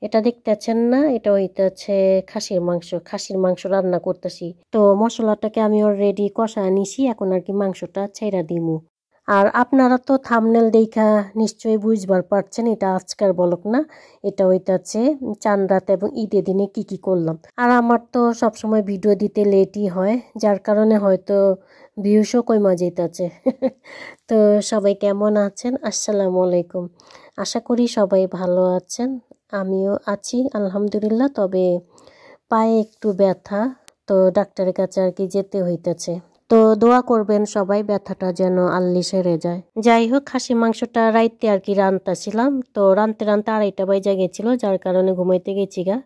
এটা দেখতেছেন না, এটা হইতেছে খাসির মাংস রান্না করতেছি। তো মশলাটাকে আমি অলরেডি কষা নিছি, এখন আর কি মাংসটা ছেড়া দিমু। আর আপনারা তো থাম্বনেল দেখা নিশ্চয়ই বুঝবার পারছেন এটা আজকের ব্লগ না, এটা হইতাছে চাঁদ রাত এবং ঈদের দিনে কি কি করলাম। আর আমার তো সবসময় ভিডিও দিতে লেটই হয়, যার কারণে হয়তো ভিউসও কইমা যেতেছে। তো সবাই কেমন আছেন? আসসালামু আলাইকুম। আশা করি সবাই ভালো আছেন, আমিও আছি আলহামদুলিল্লাহ। তবে পায়ে একটু ব্যথা, তো ডাক্তারের কাছে আর কি যেতে হইতেছে। তো দোয়া করবেন সবাই ব্যথাটা যেন আল্লি সেরে যায়। যাই হোক, খাসি মাংসটা রাইতে আর কি রান্তাছিলাম, তো রানতে রানতে 2:30 বাজে গেছিল, যার কারণে ঘুমাইতে গেছি গা।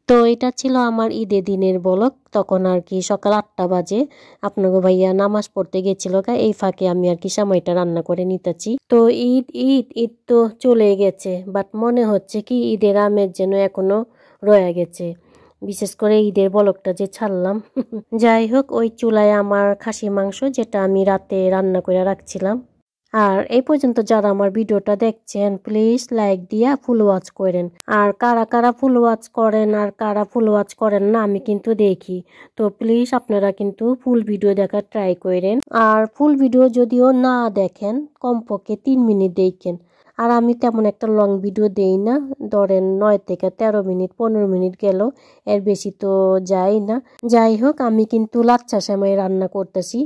তো এটা ছিল আমার ঈদের দিনের ব্লগ। তখন আর কি সকাল 8টা বাজে, আপনাকে ভাইয়া নামাজ পড়তে গেছিল গা, এই ফাঁকে আমি আর কি সময়টা রান্না করে নিতেছি। তো ঈদ ঈদ ঈদ তো চলে গেছে, বাট মনে হচ্ছে কি ঈদের আমেজ যেন এখনো রয়ে গেছে, বিশেষ করে ঈদের ব্লগটা যে ছাড়লাম। যাই হোক, ওই চুলায় আমার খাসি মাংস যেটা আমি রাতে রান্না করে রাখছিলাম। আর এই পর্যন্ত যারা আমার ভিডিওটা দেখছেন প্লিজ লাইক দিয়া ফুল ওয়াচ করেন। আর কারা কারা ফুল ওয়াচ করেন আর কারা ফুল ওয়াচ করেন না আমি কিন্তু দেখি। তো প্লিজ আপনারা কিন্তু ফুল ভিডিও দেখার ট্রাই করেন। আর ফুল ভিডিও যদিও না দেখেন কমপক্ষে 3 মিনিট দেখেন। আর আমি তেমন একটা লং ভিডিও দেই না, ধরেন 9 থেকে 13 মিনিট 15 মিনিট গেল, এর বেশি তো যাই না। যাই হোক, আমি কিন্তু লাচ্ছা সেমাই রান্না করতেছি।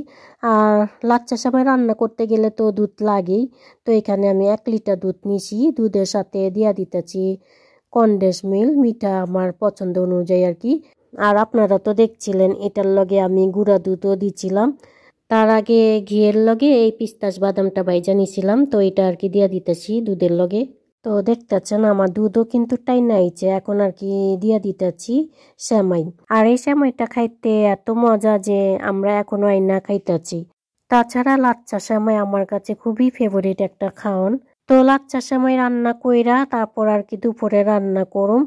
আর লাচ্ছা সেমাই রান্না করতে গেলে তো দুধ লাগেই। তো এখানে আমি 1 লিটার দুধ নিছি, দুধের সাথে দিয়া দিতেছি কনডেন্স মিল্ক, মিঠা আমার পছন্দ অনুযায়ী আর কি। আর আপনারা তো দেখছিলেন এটার লগে আমি গুঁড়া দুধও দিছিলাম। তার আগে ঘিয়ের লগে এই পিস্তাস বাদামটা বাইজা নিছিলাম, তো এটা আর কি দিয়া দিতেছি দুধের লগে। তো দেখতেছেন আমার দুধও কিন্তু টাইনা আইছে, এখন আর কি দিয়া দিতেছি সেমাই। আর এই সেমাইটা খাইতে এত মজা যে আমরা এখনো আইনা খাইতেছি। তাছাড়া লাচ্ছা সেমাই আমার কাছে খুবই ফেভারিট একটা খাওন। তো লাচ্ছা সেমাই রান্না কইরা তারপর আর কি দুপুরে রান্না করুম,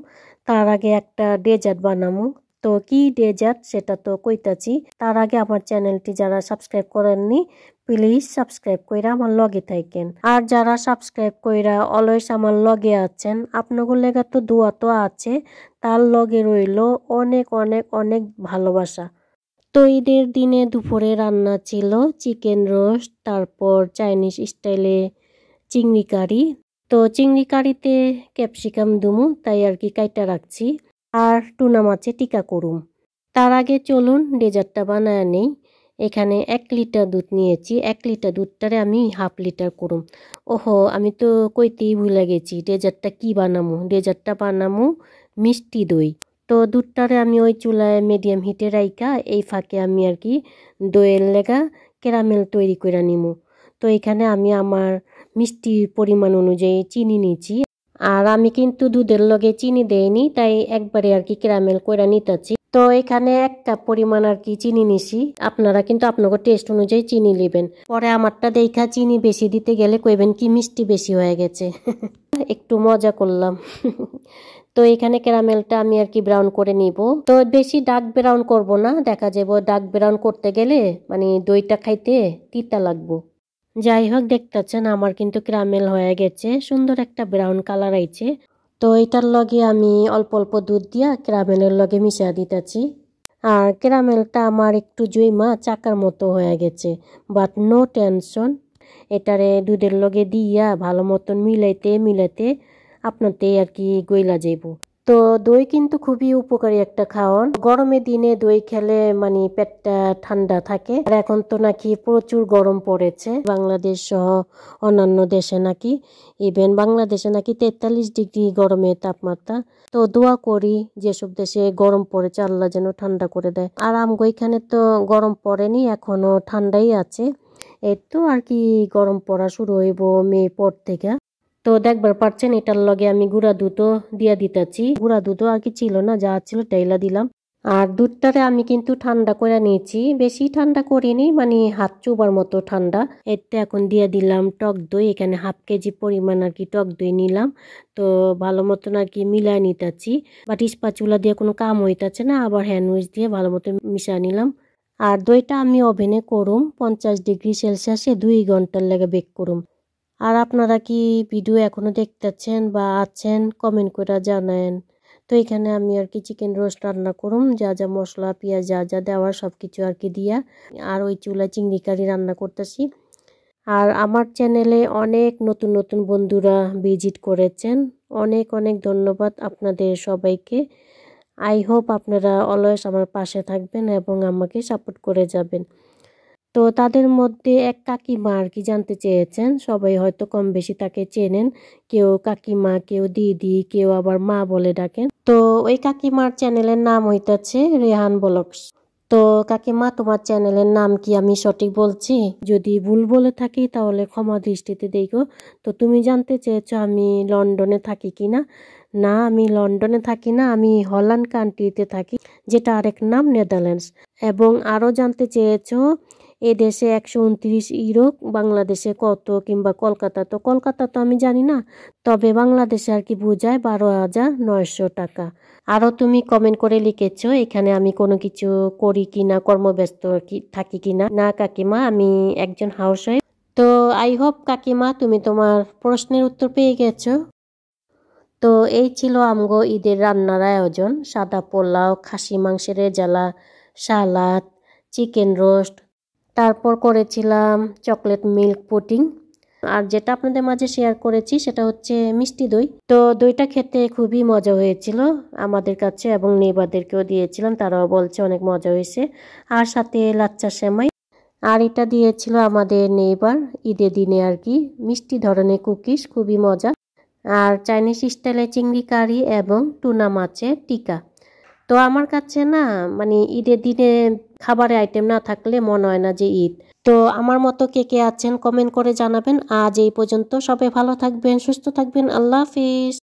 তার আগে একটা ডেজার্ট বানামু। তো কি ডেজার্ট সেটা তো কইতাছি। তার আগে আমার চ্যানেলটি যারা সাবস্ক্রাইব করেননি প্লিজ সাবস্ক্রাইব কইরা আমার লগে থাকেন। আর যারা সাবস্ক্রাইব কইরা অলওয়েজ আমার লগে আছেন, আপনাদের লেগা তো দোয়া তো আছে, তার লগে রইল অনেক অনেক অনেক ভালোবাসা। তো ঈদের দিনে দুপুরে রান্না ছিল চিকেন রোস্ট, তারপর চাইনিজ স্টাইলে চিংড়ি কারি। তো চিংড়ি কারিতে ক্যাপসিকাম দুমু, তাই আর কি কাইটা রাখছি। আর টুনা মাছে টিকা করুম। তার আগে চলুন ডেজার্টটা বানায় নেই। এখানে 1 লিটার দুধ নিয়েছি, 1 লিটার দুধটারে আমি 1/2 লিটার করুম। ওহো, আমি তো কইতেই ভুলে গেছি ডেজার্টটা কি বানামু। ডেজার্টটা বানামু মিষ্টি দই। তো দুধটারে আমি ওই চুলায় মিডিয়াম হিটে রাইকা এই ফাঁকে আমি আর কি দইয়ের লেগা ক্যারামেল তৈরি করে নিমু। তো এখানে আমি আমার মিষ্টি পরিমাণ অনুযায়ী চিনি নিচ্ছি। আর আমি কিন্তু দুধের লগে চিনি দেইনি, তাই একবারে আর কি ক্যারামেল করে নিতেছি। তো এখানে 1 কাপ পরিমাণ আর কি চিনি নিছি, আপনারা কিন্তু আপনাদের টেস্ট অনুযায়ী চিনি নেবেন। পরে আমারটা দেখা চিনি বেশি দিতে গেলে কইবেন কি মিষ্টি বেশি হয়ে গেছে। একটু মজা করলাম। তো এখানে ক্যারামেলটা আমি আর কি ব্রাউন করে নিব। তো বেশি ডার্ক ব্রাউন করব না, দেখা যাবে ডার্ক ব্রাউন করতে গেলে মানে দইটা খাইতে তিতা লাগবো। যাই হোক, দেখতেছেন আমার কিন্তু ক্যারামেল হয়ে গেছে, সুন্দর একটা ব্রাউন কালার আইছে। তো এটার লগে আমি অল্প অল্প দুধ দিয়া ক্যারামেলের লগে মিশা দিতেছি। আর ক্যারামেলটা আমার একটু জুইমা চাকার মতো হয়ে গেছে, বাট নো টেনশন, এটারে দুধের লগে দিয়া ভালো মতন মিলাইতে মিলাইতে আপনাতে আর কি গইলা যাইব। তো দই কিন্তু খুবই উপকারী একটা খাওয়ান। গরমের দিনে দই খেলে মানে পেটটা ঠান্ডা থাকে। আর এখন তো নাকি প্রচুর গরম পড়েছে বাংলাদেশ সহ অন্যান্য দেশে নাকি, ইভেন বাংলাদেশে নাকি 43 ডিগ্রি গরমের তাপমাত্রা। তো দোয়া করি যেসব দেশে গরম পড়েছে আল্লাহ যেন ঠান্ডা করে দেয়। আর আমগো এখানে তো গরম পড়েনি, এখনো ঠান্ডাই আছে। এই তো আর কি গরম পড়া শুরু হইব মে পর থেকে। তো দেখবার পাচ্ছেন এটার লগে আমি গুঁড়া দুধও দিয়া দিতেছি। গুঁড়া দুধও আর কি ছিল না, যা ছিল টাইলা দিলাম। আর দুধটারে আমি কিন্তু ঠান্ডা করে নিয়েছি, বেশি ঠান্ডা করিনি, মানে হাত চুবার মতো ঠান্ডা। এতে এখন দিয়ে দিলাম টক দই, এখানে 1/2 কেজি পরিমাণ আর কি টক দই নিলাম। তো ভালো মতন আর কি মিলাই নিতেছি, বাট স্প্যাচুলা দিয়ে কোনো কাম হইতাছে না, আবার হ্যান্ড উইচ দিয়ে ভালো মতো মিশা নিলাম। আর দইটা আমি ওভেনে করুম 50 ডিগ্রি সেলসিয়াসে 2 ঘন্টার লেগে বেক করুম। আর আপনারা কি ভিডিও এখনো দেখতেছেন বা আছেন কমেন্ট করে জানান। তো এখানে আমি আর কি চিকেন রোস্ট রান্না করুম, যা যা মশলা পেঁয়াজ যা যা দেওয়ার সব কিছু আর কি দিয়া। আর ওই চুলায় চিংড়ি কারি রান্না করতেছি। আর আমার চ্যানেলে অনেক নতুন নতুন বন্ধুরা ভিজিট করেছেন, অনেক অনেক ধন্যবাদ আপনাদের সবাইকে। আই হোপ আপনারা অলওয়েজ আমার পাশে থাকবেন এবং আমাকে সাপোর্ট করে যাবেন। তো তাদের মধ্যে এক কাকিমা আর কি জানতে চেয়েছেন, সবাই হয়তো কম বেশি তাকে চেনেন, কেউ কাকিমা, কেউ দিদি, কেউ আবার মা বলে ডাকেন। তো ওই কাকিমার চ্যানেলের নাম হইতাছে রেহান ব্লগস। তো কাকিমা, তোমার চ্যানেলের নাম কি আমি সঠিক বলছি? যদি ভুল বলে থাকি তাহলে ক্ষমা দৃষ্টিতে দেখো। তো তুমি জানতে চেয়েছো আমি লন্ডনে থাকি কিনা। না, আমি লন্ডনে থাকি না, আমি হল্যান্ড কান্ট্রিতে থাকি, যেটা আরেক নাম নেদারল্যান্ডস। এবং আরও জানতে চেয়েছো এ দেশে 129 ইউরো বাংলাদেশে কত, কিংবা কলকাতা। তো কলকাতা তো আমি জানি না, তবে বাংলাদেশে আর কি বোঝায় 12,900 টাকা। আরও তুমি কমেন্ট করে লিখেছো এখানে আমি কোনো কিছু করি কিনা, কর্মব্যস্ত কি থাকি কিনা। না কাকিমা, আমি একজন হাউসওয়াইফ। তো আই হোপ কাকিমা তুমি তোমার প্রশ্নের উত্তর পেয়ে গেছো। তো এই ছিল আমগো ঈদের রান্নার আয়োজন। সাদা পোলাও, খাসি মাংসের রেজালা, সালাদ, চিকেন রোস্ট, তারপর করেছিলাম চকলেট মিল্ক পুডিং। আর যেটা আপনাদের মাঝে শেয়ার করেছি সেটা হচ্ছে মিষ্টি দই। তো দইটা খেতে খুবই মজা হয়েছিল আমাদের কাছে, এবং নেইবারদেরকেও দিয়েছিলাম, তারাও বলছে অনেক মজা হয়েছে। আর সাথে লাচ্চা সেমাই। আর এটা দিয়েছিল আমাদের নেইবার ঈদের দিনে আর কি, মিষ্টি ধরনের কুকিজ, খুবই মজা। আর চাইনিজ স্টাইলে চিংড়ি কারি এবং টুনা মাছের টিকা। তো আমার কাছে না, মানে ঈদের দিনে খাবারের আইটেম না থাকলে মনে হয় না যে ঈদ। তো আমার মতো কে কে আছেন কমেন্ট করে জানাবেন। আজ এই পর্যন্ত, সবাই ভালো থাকবেন, সুস্থ থাকবেন, আল্লাহ হাফিজ।